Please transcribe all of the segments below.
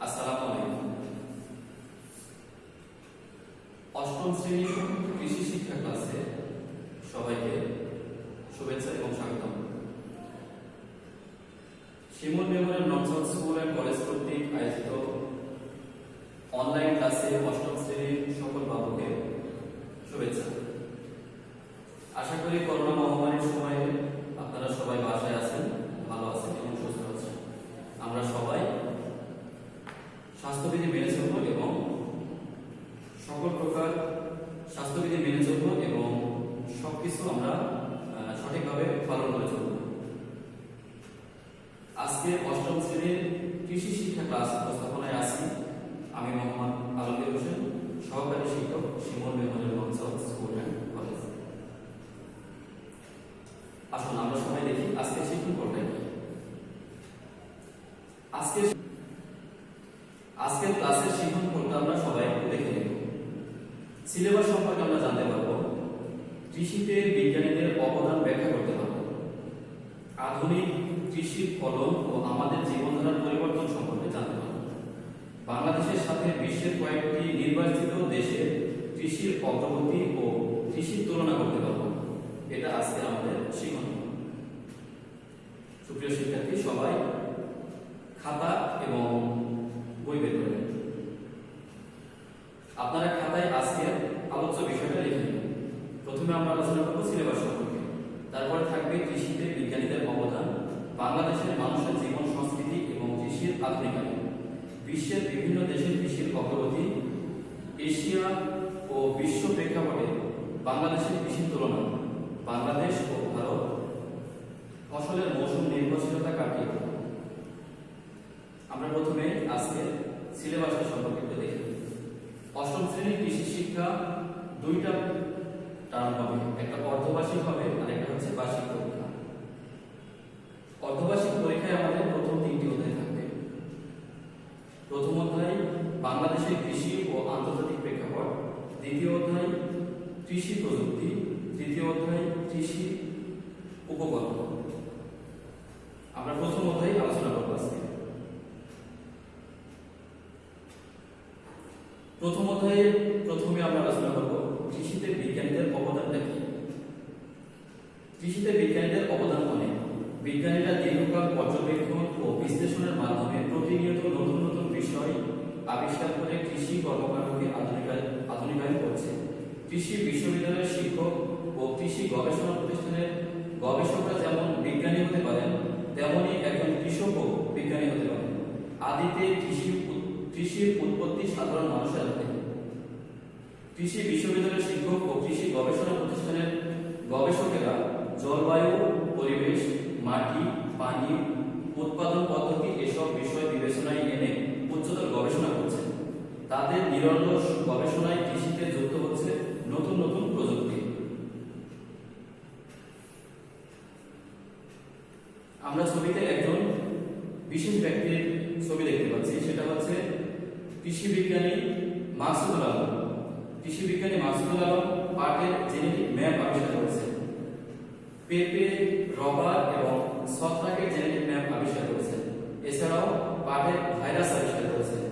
আসসালামু আলাইকুম। অষ্টম শ্রেণীর কৃষি শিক্ষা ক্লাসে সবাইকে শুভেচ্ছা এবং স্বাগতম। Shimul memorial north school and college কর্তৃক আয়োজিত অনলাইন ক্লাসে অষ্টম শ্রেণীর সকল বাবুকে শুভেচ্ছা। আশা করি করোনা মহামারীর সময়ে আপনারা সবাই বাসায় আছেন, ভালো আছেন এবং সুস্থ আছেন। আমরা সবাই স্বাস্থ্যবিধি মেনে চলব এবং সকল প্রকার স্বাস্থ্যবিধি মেনে চলব এবং সবকিছু আমরা সঠিকভাবে পালন করে চলব। আজকে অষ্টম শ্রেণীর কৃষি শিক্ষা ক্লাস উপস্থাপনায় আছি আমি মোহাম্মদ আলমগীর হোসেন, সহকারী শিক্ষক, Shimul memorial north school and college. আসুন আমরা সবাই দেখি আজকে শিক্ষণ পড়বে কি। আজকের ক্লাসের শিক্ষণ পড়তে আমরা সবাই দেখে নেব। সিলেবাস সম্পর্কে আমরা জানতে পারবো, কৃষিতে বিজ্ঞানীদের অবদান ব্যাখ্যা করতে পারবো, আধুনিক কৃষির ফলন ও আমাদের জীবনধারার পরিবর্তন সম্পর্কে জানতে পারবো, বাংলাদেশের সাথে বিশ্বের কয়েকটি নির্বাচিত দেশের কৃষির অগ্রগতি ও কৃষির তুলনা করতে পারবো। এটা আজকে আমাদের শিক্ষণ। সুপ্রিয় শিক্ষার্থী, সবাই খাতা এবং বই বের করেন। আপনারা খাতায় আজকের আলোচ্য বিষয়টা লিখে নেবেন। প্রথমে আমরা আলোচনা করব সিলেবাস সম্পর্কে, তারপরে থাকবে কৃষিতে বিজ্ঞানীদের অবদান, বাংলাদেশের মানুষের জীবন সংস্কৃতি এবং কৃষির আধুনিকায়ন, বিশ্বের বিভিন্ন দেশের কৃষির অগ্রগতি, এশিয়া ও বিশ্ব প্রেক্ষাপটে বাংলাদেশের কৃষির তুলনা, বাংলাদেশ ও ভারত, ফসলের মৌসুম নির্ভরশীলতা কাটিয়ে। আমরা প্রথমে আজকে সিলেবাসের সম্পর্কে একটু দেখি। অষ্টম শ্রেণীর কৃষি শিক্ষা দুইটা টার্ম হবে, একটা অর্ধবার্ষিক হবে আর একটা হচ্ছে বার্ষিক পরীক্ষা। অর্ধবার্ষিক পরীক্ষায় আমাদের প্রথম তিনটি অধ্যায় থাকবে। প্রথম অধ্যায় বাংলাদেশের কৃষি ও আন্তর্জাতিক প্রেক্ষাপট, দ্বিতীয় অধ্যায় কৃষি প্রযুক্তি, তৃতীয় অধ্যায় কৃষি উপকরণ। আমরা প্রথম অধ্যায় আলোচনা করব আজকে। প্রথম অধ্যায়ে প্রথমে আমরা আলোচনা করব কৃষিতে বিজ্ঞানীদের অবদানটা কি। কৃষিতে বিজ্ঞানীদের অবদান অনেক। বিজ্ঞানীরা দীর্ঘকাল পর্যবেক্ষণ ও বিশ্লেষণের মাধ্যমে প্রতিনিয়ত নতুন নতুন বিষয় আবিষ্কার করে কৃষি কর্মকাণ্ডকে আধুনিকায়ন করছে। কৃষি বিশ্ববিদ্যালয়ের শিক্ষক ও কৃষি গবেষণা প্রতিষ্ঠানের গবেষকরা যেমন বিজ্ঞানী হতে পারেন, তেমনি একজন কৃষকও বিজ্ঞানী হতে পারেন। আদিতে কৃষির উৎপত্তি সাধারণ মানুষের হাতে। কৃষি বিশ্ববিদ্যালয়ের শিক্ষক ও কৃষি গবেষণা প্রতিষ্ঠানের গবেষকেরা জলবায়ু, পরিবেশ, মাটি, পানি, উৎপাদন পদ্ধতি এসব বিষয় বিবেচনায় এনে উচ্চতর গবেষণা করছেন। তাদের নিরলস গবেষণায় কৃষিতে যুক্ত হচ্ছে নতুন নতুন প্রযুক্তি। আমরা ছবিতে একজন বিশেষ ব্যক্তির ছবি দেখতে পাচ্ছি, সেটা হচ্ছে কৃষি বিজ্ঞানী মাকসুদুল আলম। কৃষি বিজ্ঞানী মাকসুদুল আলম পাটের জেনেটিক ম্যাপ আবিষ্কার করেছেন। পেঁপে, রবার এবং ছত্রাকের জেনেটিক ম্যাপ আবিষ্কার করেছেন। এছাড়াও পাটের ভাইরাস আবিষ্কার করেছেন।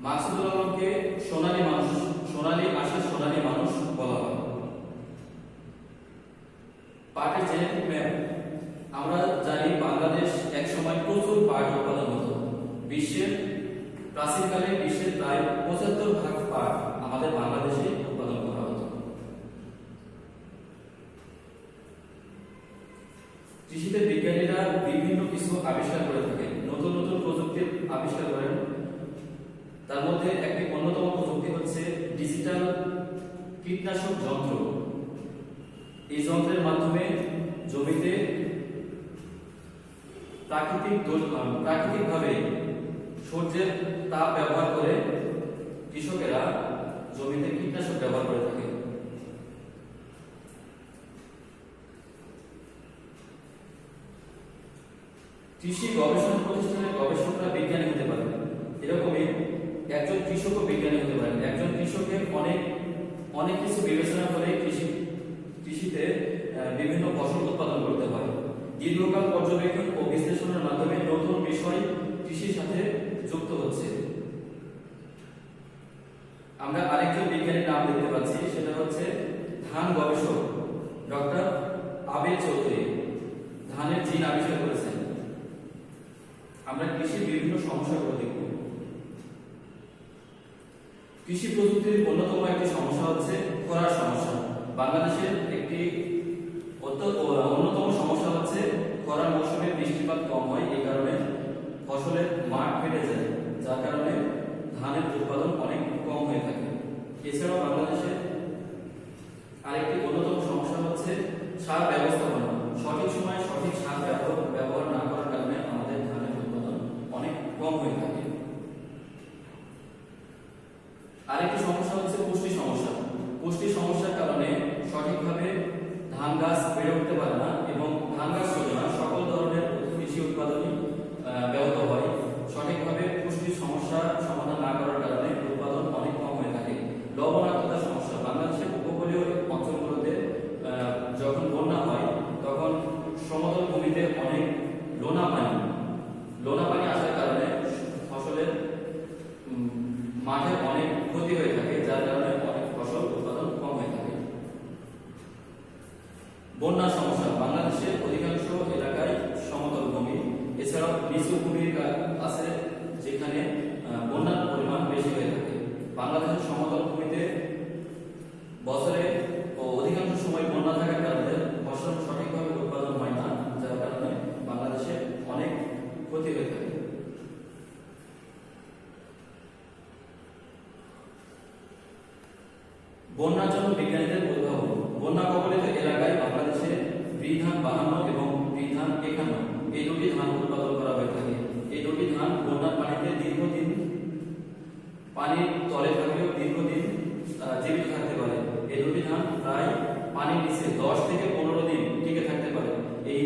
মাকসুদুল আলমকে সোনালী আশার সোনালী মানুষ বলা হয়। পাটের জেনেটিক ম্যাপ, আমরা জানি বাংলাদেশ একসময় প্রচুর পাট উৎপাদন হতো। প্রাচীনকালে বিশ্বের প্রায় ৭৫% পাট আমাদের বাংলাদেশে উৎপাদন করা হতো। কৃষিতে বিজ্ঞানীরা বিভিন্ন কিছু আবিষ্কার করে থাকেন, নতুন নতুন প্রযুক্তির আবিষ্কার করেন। তার মধ্যে একটি অন্যতম প্রযুক্তি হচ্ছে ডিজিটাল কীটনাশক যন্ত্র। এই যন্ত্রের মাধ্যমে জমিতে প্রাকৃতিকভাবে সূর্যের তাপ ব্যবহার করে কৃষকেরা জমিতে কীটনাশক ব্যবহার করে থাকে। কৃষি গবেষণা প্রতিষ্ঠানের গবেষকরা বিজ্ঞানী হতে পারেন, এরকমই একজন কৃষকও বিজ্ঞানী হতে পারেন। একজন কৃষকের অনেক কিছু বিবেচনা করে কৃষিতে বিভিন্ন ফসল উৎপাদন করতে হয়। দীর্ঘকাল পর্যবেক্ষণ ও বিশ্লেষণের মাধ্যমে নতুন বিষয় কৃষির সাথে যুক্ত হচ্ছে। আমরা আরেকজন বিজ্ঞানীর নাম দেখতে পাচ্ছি, সেটা হচ্ছে ধান গবেষক ডক্টর আবির চৌধুরী। ধানের জিন আবিষ্কার করেছেন। আমরা কৃষির বিভিন্ন সমস্যাগুলো দেখব। কৃষি প্রযুক্তির অন্যতম একটি সমস্যা হচ্ছে খরার সমস্যা। বাংলাদেশের একটি অন্যতম সমস্যা হচ্ছে খরার মৌসুমে বৃষ্টিপাত কম হয়, এই কারণে ফসলের মাঠ ফেটে যায়, যার কারণে ধানের উৎপাদন অনেক কম হয়ে থাকে। এছাড়াও বাংলাদেশের আরেকটি অন্যতম সমস্যা হচ্ছে সার ব্যবস্থাপনা। সঠিক সময়ে সঠিক সার ব্যবহার না করার কারণে আমাদের ধানের উৎপাদন অনেক কম হয়ে থাকে। আরেকটি সমস্যা হচ্ছে পুষ্টি সমস্যা। পুষ্টি সমস্যার কারণে সঠিকভাবে ধান গাছ বেড়ে উঠতে পারে না এবং ধান গাছ শুধু না, সকল ধরনের কৃষি উৎপাদনই ব্যাহত হয়। সঠিকভাবে পুষ্টির সমস্যা সমাধান না করার কারণে উৎপাদন অনেক কম হয়ে থাকে। লবণাক্ততার সমস্যা। বাংলাদেশের উপকূলীয় অঞ্চলগুলোতে যখন বন্যা হয় তখন সমতল ভূমিতে অনেক লোনা পানি আসার কারণে ফসলের মাঠে অনেক ক্ষতি হয়ে থাকে, যার কারণে অনেক ফসল উৎপাদন কম হয়ে থাকে। বন্যার সমস্যা। বাংলাদেশের অধিকাংশ এলাকায় সমতল ভূমি, এছাড়াও নিচু ভূমি আছে যেখানে বন্যার পরিমাণ বেশি হয়ে থাকে। বাংলাদেশের সমতল ভূমিতে বছরে অধিকাংশ সময় বন্যা থাকার কারণে ফসল সঠিকভাবে উৎপাদন হয় না, যার কারণে বাংলাদেশে অনেক ক্ষতি হয়ে থাকে। বন্যার জন্য বিজ্ঞানীদের উদ্ভাবন। বন্যা কবলিত এলাকায় বাংলাদেশে বিধান 52 এবং বিধান 51 এই দুটি ধান উৎপাদন করা হয়ে থাকে। এই দুটি ধান বন্যার পানিতে দীর্ঘদিন পানির তলে থাকলেও দীর্ঘদিন জীবিত থাকতে পারে। এই দুটি ধান প্রায় পানির নিচে 10 থেকে 15 দিন টিকে থাকতে পারে। এই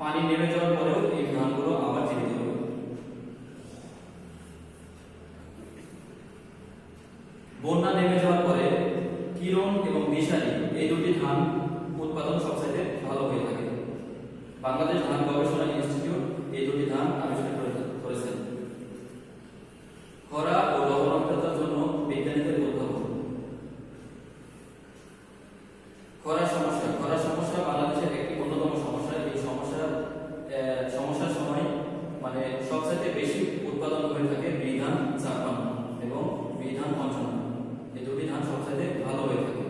পানি নেমে যাওয়ার পরেও এই ধানগুলো আবার জীবিত হবে। বন্যা নেমে যাওয়ার পরে কিরণ এবং দিশারি এই দুটি ধান উৎপাদন সবচেয়ে ভালো হয়ে থাকে। বাংলাদেশ ধান গবেষণা ইনস্টিটিউট এই দুটি ধান আবিষ্কার করেছেন। খরা ও লবণাক্ততার জন্য বিজ্ঞানীদের উদ্ভাবন। খরার সমস্যা বাংলাদেশের একটি অন্যতম সমস্যা। এই সমস্যার সময় সবচেয়ে বেশি উৎপাদন হয়ে থাকে বিধান 54 এবং বিধান 55। এই দুটি ধান সবচেয়ে ভালো হয়ে থাকে।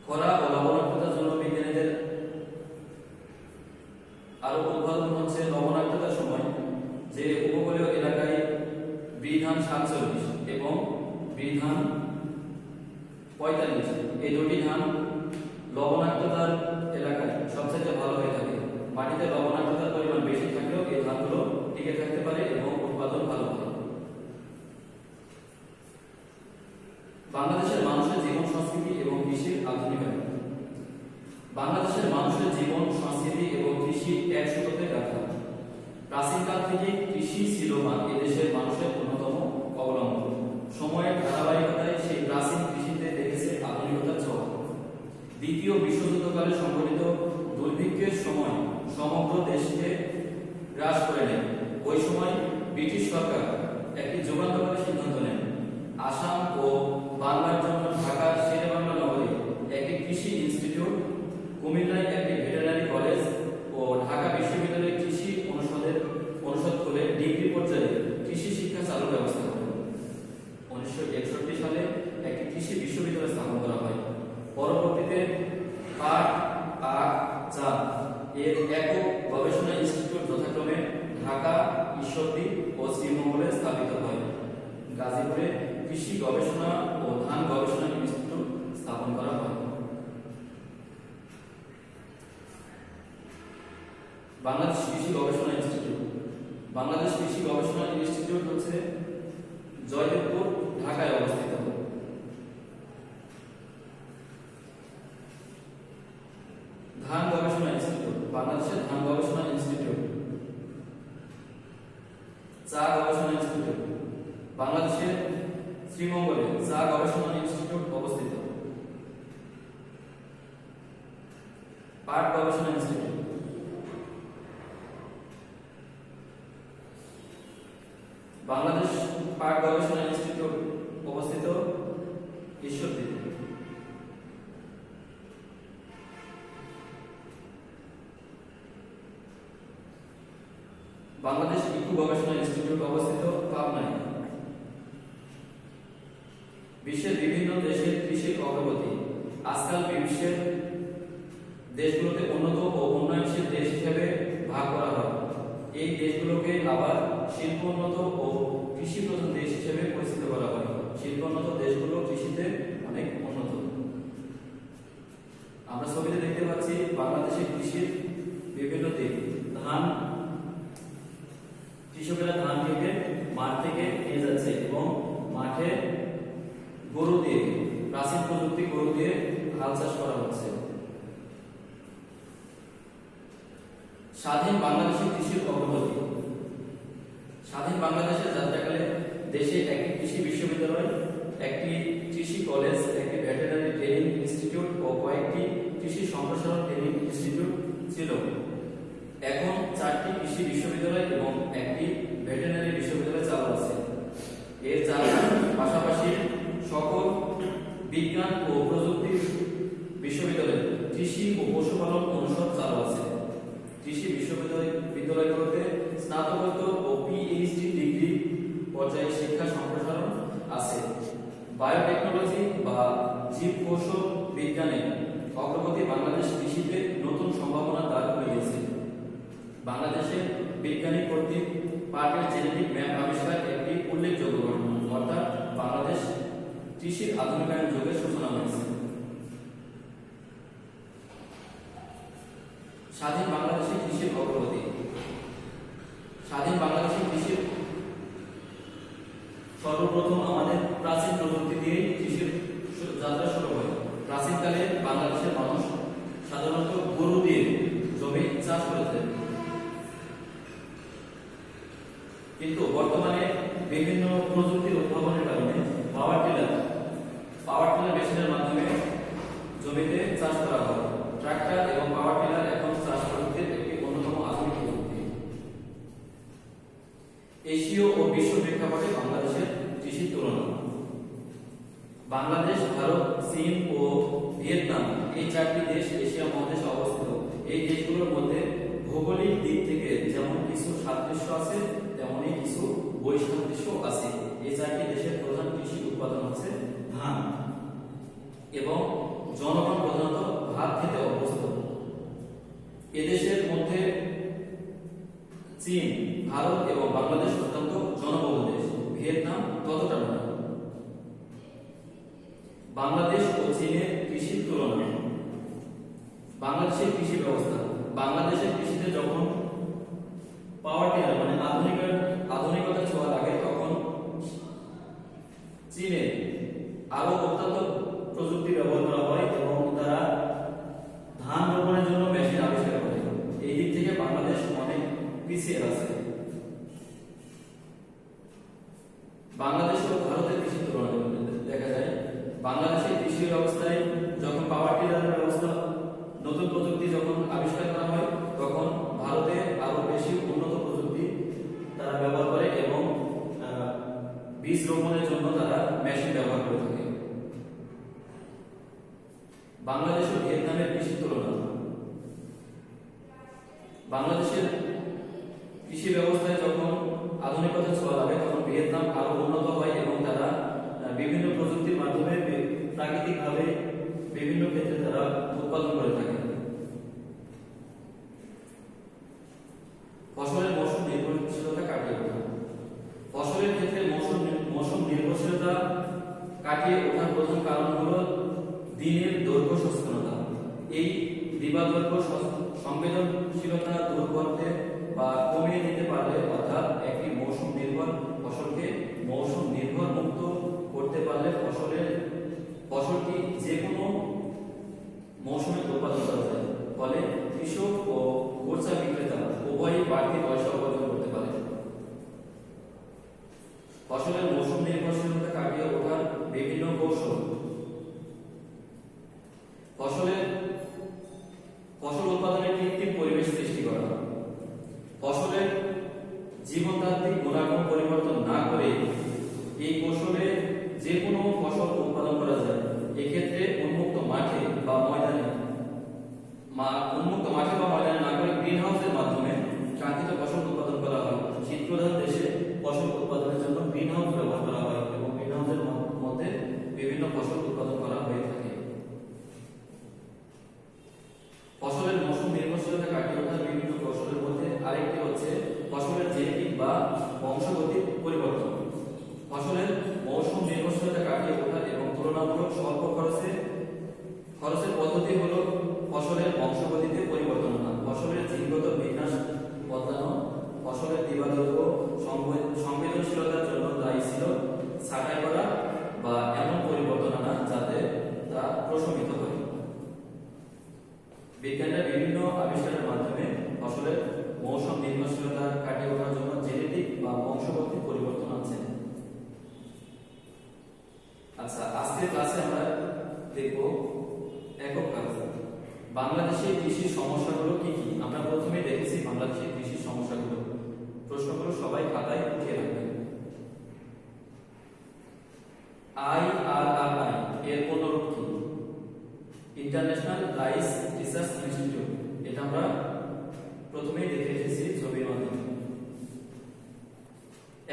খরা ও লবণাক্ততার জন্য বিজ্ঞানীদের আরো উদ্ভাবন হচ্ছে লবণাক্ততার সময় যে উপকূলীয় এলাকায় বিধান 47 এবং বিধান 45 এই দুটি ধান লবণাক্ততার এলাকায় সবচেয়ে ভালো হয়ে থাকে। মাটিতে লবণাক্ততার পরিমাণ বেশি থাকলেও এই ধানগুলো টিকে থাকতে পারে এবং উৎপাদন ভালো হয়। বাংলাদেশের মানুষের জীবন সংস্কৃতি এবং কৃষির আধুনিকায়ন। বাংলাদেশের মানুষের জীবন সংস্কৃতি এবং কৃষি এক সুতোতে গাঁথা। প্রাচীনকাল থেকে কৃষি ছিল এদেশের মানুষের অন্যতম অবলম্বন। সময়ের ধারাবাহিকতায় সেই প্রাচীন কৃষিতে দেখেছে আধুনিকতার ছোঁয়া। দ্বিতীয় বিশ্বযুদ্ধকালে সংঘটিত দুর্ভিক্ষের সময় সমগ্র দেশকে গ্রাস করে নেয়। ওই সময় ব্রিটিশ সরকার একটি যুগান্তকারী সিদ্ধান্ত নেয়। আসাম ও বাংলার জন্য ঢাকার শেরেবাংলা নগরে একটি কৃষি ইনস্টিটিউট, কুমিল্লায় একটি ভেটেরিনারি কলেজ ও ঢাকা বিশ্ববিদ্যালয়ে কৃষি অনুষদ খুলে ডিগ্রি পর্যায়ে কৃষি শিক্ষা চালুর ব্যবস্থা করে। 1961 সালে একটি কৃষি বিশ্ববিদ্যালয় স্থাপন করা হয়। পরবর্তীতে পাট, আখ, চা এর একক গবেষণা ইনস্টিটিউট যথাক্রমে ঢাকা, ঈশ্বরদী ও শ্রীমঙ্গলে স্থাপিত হয়। গাজীপুরে কৃষি গবেষণা ও ধান গবেষণা ইনস্টিটিউট স্থাপন করা হয়। বাংলাদেশ কৃষি গবেষণা ইনস্টিটিউট। বাংলাদেশ কৃষি গবেষণা ইনস্টিটিউট হচ্ছে জয়দেবপুর, ঢাকায় অবস্থিত। ধান গবেষণা ইনস্টিটিউট। বাংলাদেশের ধান গবেষণা ইনস্টিটিউট। চা গবেষণা ইনস্টিটিউট। বাংলাদেশের শ্রীমঙ্গলে চা গবেষণা ইনস্টিটিউট অবস্থিত। পাট গবেষণা ইনস্টিটিউট। বাংলাদেশ পাট গবেষণা ইনস্টিটিউট অবস্থিত ঈশ্বরদীতে। বাংলাদেশ ইকো গবেষণা ইনস্টিটিউট অবস্থিত পাবনায়। বিশ্বের বিভিন্ন দেশের কৃষির অগ্রগতি। আজকাল বিশ্বের দেশগুলোকে উন্নত ও উন্নয়নশীল দেশ হিসেবে ভাগ করা হয়। এই দেশগুলোকে আবার শিল্পোন্নত ও কৃষি প্রধান দেশ হিসেবে পরিচিত করা হয়। শিল্পোন্নত দেশগুলো কৃষিতে অনেক উন্নত। আমরা ছবিতে দেখতে পাচ্ছি বাংলাদেশের কৃষির বিভিন্ন দিক। ধান, কৃষকেরা ধান কেটে মাঠ থেকে নিয়ে যাচ্ছে এবং মাঠে গরু দিয়ে, প্রাচীন প্রযুক্তি গরু দিয়ে হাল চাষ করা হচ্ছে। স্বাধীন বাংলাদেশের কৃষির অগ্রগতি। স্বাধীন বাংলাদেশের যাত্রাকালে দেশে একটি কৃষি বিশ্ববিদ্যালয়, একটি কৃষি কলেজ, একটি ভেটেরিনারি ট্রেনিং ইনস্টিটিউট ও কয়েকটি কৃষি সম্প্রসারণ ট্রেনিং ইনস্টিটিউট ছিল। এখন 4টি কৃষি বিশ্ববিদ্যালয় এবং একটি ভেটেরিনারি বিশ্ববিদ্যালয় চালু আছে। এর পাশাপাশি সকল বিজ্ঞান ও প্রযুক্তি বিশ্ববিদ্যালয়, কৃষি ও পশুপালন অনুষদ চালু আছে। কৃষি বিশ্ববিদ্যালয়গুলোতে স্নাতকোত্তর ও পিএইচডি ডিগ্রি পর্যায়ে শিক্ষা সম্প্রসারণ আছে। বায়োটেকনোলজি বা জীবকোষ বিজ্ঞানে অগ্রগতি বাংলাদেশ কৃষিতে নতুন সম্ভাবনা দ্বার খুলে দিয়েছে। বাংলাদেশে বিজ্ঞানী কর্তৃক পাটের জেনেটিক ম্যাপ আবিষ্কার একটি উল্লেখযোগ্য ঘটনা, অর্থাৎ বাংলাদেশ কৃষির আধুনিকায়ন যুগের সূচনা হয়েছে। স্বাধীন বাংলাদেশের কৃষির অগ্রগতি। স্বাধীন বাংলাদেশের কৃষির সর্বপ্রথম আমাদের প্রাচীন প্রযুক্তি দিয়ে কৃষির যাত্রা শুরু হয়। প্রাচীনকালে বাংলাদেশের মানুষ সাধারণত গরু দিয়ে জমি চাষ করতেন, কিন্তু বর্তমানে বিভিন্ন প্রযুক্তির উদ্ভাবনের কারণে পাওয়ার টিলার মেশিনের মাধ্যমে জমিতে চাষ করা হয়। ট্রাক্টর এবং পাওয়ার টিলার এখন চাষ প্রযুক্তির একটি অন্যতম আধুনিক প্রযুক্তি। এশীয় ও বিশ্ব প্রেক্ষাপটে বাংলাদেশের কৃষির তুলনা। বাংলাদেশ, ভারত, চীন ও ভিয়েতনাম এই 4টি দেশ এশিয়া মহাদেশে অবস্থিত। এই দেশগুলোর মধ্যে ভৌগোলিক দিক থেকে যেমন কিছু সাদৃশ্য আছে, তেমনি কিছু বৈসাদৃশ্য আছে। এই 4টি দেশের প্রধান কৃষি উৎপাদন হচ্ছে ধান এবং জনগণ প্রধানত ভাত খেতে অভ্যস্ত। এদেশের মধ্যে চীন, ভারত এবং বাংলাদেশ অত্যন্ত জনবহুল দেশ, ভিয়েতনাম ততটা নয়। বাংলাদেশ ও চীনের কৃষির তুলনা। বাংলাদেশের কৃষি ব্যবস্থা। বাংলাদেশের কৃষিতে যখন পাওয়ার টিলার মানে আধুনিকতা ছোঁয়া লাগে, তখন চীনে আরো অত্যন্ত প্রযুক্তি ব্যবহার করা হয় এবং তারা ধান রোপণের জন্য মেশিন আবিষ্কার করে। এই দিক থেকে বাংলাদেশ অনেক পিছিয়ে আছে। বাংলাদেশ ও ভারতের কৃষি তুলনা দেখা যায়। বাংলাদেশের কৃষি ব্যবস্থায় যখন পাওয়ার টিলারের ব্যবস্থা, নতুন প্রযুক্তি যখন আবিষ্কার করা হয়, তখন ভারতে আরো বেশি উন্নত প্রযুক্তি তারা ব্যবহার করে এবং বীজ রোপণের জন্য তারা মেশিন ব্যবহার করে থাকে। বাংলাদেশ ও ভিয়েতনামের কৃষি তুলনা। বাংলাদেশের কৃষি ব্যবস্থায় যখন আধুনিকতা ছোঁয়া লাগে, তখন ভিয়েতনাম আরো উন্নত হয় এবং তারা বিভিন্ন প্রযুক্তির মাধ্যমে প্রাকৃতিকভাবে বিভিন্ন ক্ষেত্রে তারা উৎপাদন করে থাকে। ফসলের মৌসুম নির্ভরশীলতা কাটিয়ে ওঠা। ফসলের ক্ষেত্রে মৌসুম নির্ভরশীলতা কাটিয়ে ওঠার প্রধান কারণ হলো দিনের দৈর্ঘ্য সচেতনতা। এই দিবাদৈর্ঘ্য সংবেদনশীলতা দূর করতে বা কমিয়ে দিতে পারলে, অর্থাৎ একটি মৌসুম নির্ভর ফসলকে মৌসুম নির্ভর মুক্ত করতে পারলে ফসলটি যে কোনো মৌসুমে উৎপাদন করা যায়। ফলে কৃষক ও খুচরা বিক্রেতা উভয়ই বাড়তি পয়সা উপার্জন করতে পারে। ফসলের মৌসুম নির্ভরশীলতা কাটিয়ে ওঠার বিভিন্ন কৌশল। ফসল উৎপাদনের কৃত্রিম বাংলাদেশের কৃষির সমস্যাগুলো কি কি? আমরা প্রথমে দেখেছি বাংলাদেশের কৃষির সমস্যাগুলো। প্রশ্নগুলো সবাই খাতায় লিখে রাখবেন। IRRI এর পূর্ণরূপ কি? International rice research institute. এটা আমরা প্রথমেই দেখে এসেছি ছবির মাধ্যমে।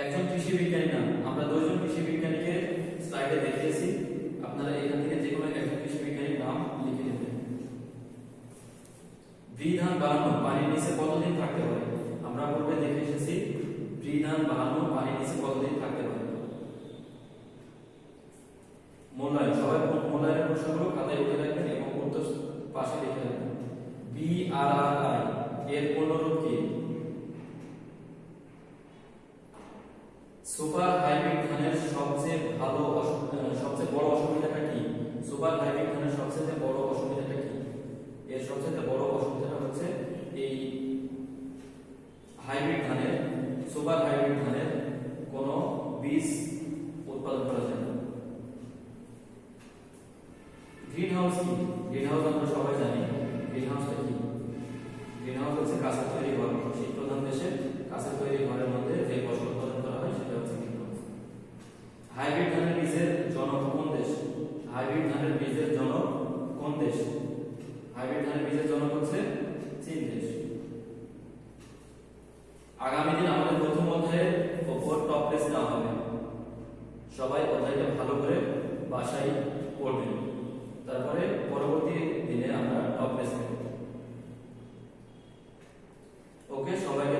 একজন কৃষি বিজ্ঞানী নাম, আমরা দুজন কৃষি বিজ্ঞানীকে স্লাইডে দেখিয়েছি। আপনারা এখান থেকে যে কোনো একজন কৃষি বিজ্ঞানীর নাম লিখে নেবেন। ধান বানানো পানির নিচে কতদিন থাকতে পারে? আমরা পূর্বে দেখে এসেছি ধান বানানো পানির নিচে কতদিন থাকতে পারে। মূল্যায়ন, সবাই মূল্যায়নের প্রশ্নগুলো খাতায় লিখে রাখবেন এবং উত্তর পাশে লিখে রাখবেন। BRRI এর পূর্ণরূপ কি? সুপার হাইব্রিড ধানের সবচেয়ে বড় অসুবিধাটা কি? সুপার হাইব্রিড ধানের সবচেয়ে বড় অসুবিধাটা কি? এর সবচেয়ে বড় অসুবিধাটা হচ্ছে এই সুপার হাইব্রিড ধানের কোনো বীজ উৎপাদন করা যায় না। গ্রিন হাউস কি? গ্রিন হাউস আমরা সবাই জানি। গ্রিন হাউসটা কি? গ্রিন হাউস হচ্ছে কাঁচের তৈরি ঘর। শীত প্রধান দেশে কাঁচের তৈরি ঘরের মধ্যে যে ফসল উৎপাদন করা হয় সেটা হচ্ছে গ্রিন হাউস। হাইব্রিড ধানের বীজের জনক কোন দেশ? হাইব্রিড ধানের বীজের জনক কোন দেশ? হাইব্রিড ধানের বীজের জনক হচ্ছে চীন দেশ। আগামী দিন আমাদের প্রথম অধ্যায়ের উপর টপ টেস্ট দেওয়া হবে। সবাই অধ্যায়টা ভালো করে বাসায় পড়বেন, তারপরে পরবর্তী দিনে আমরা টপ টেস্ট নেব। ওকে, সবাইকে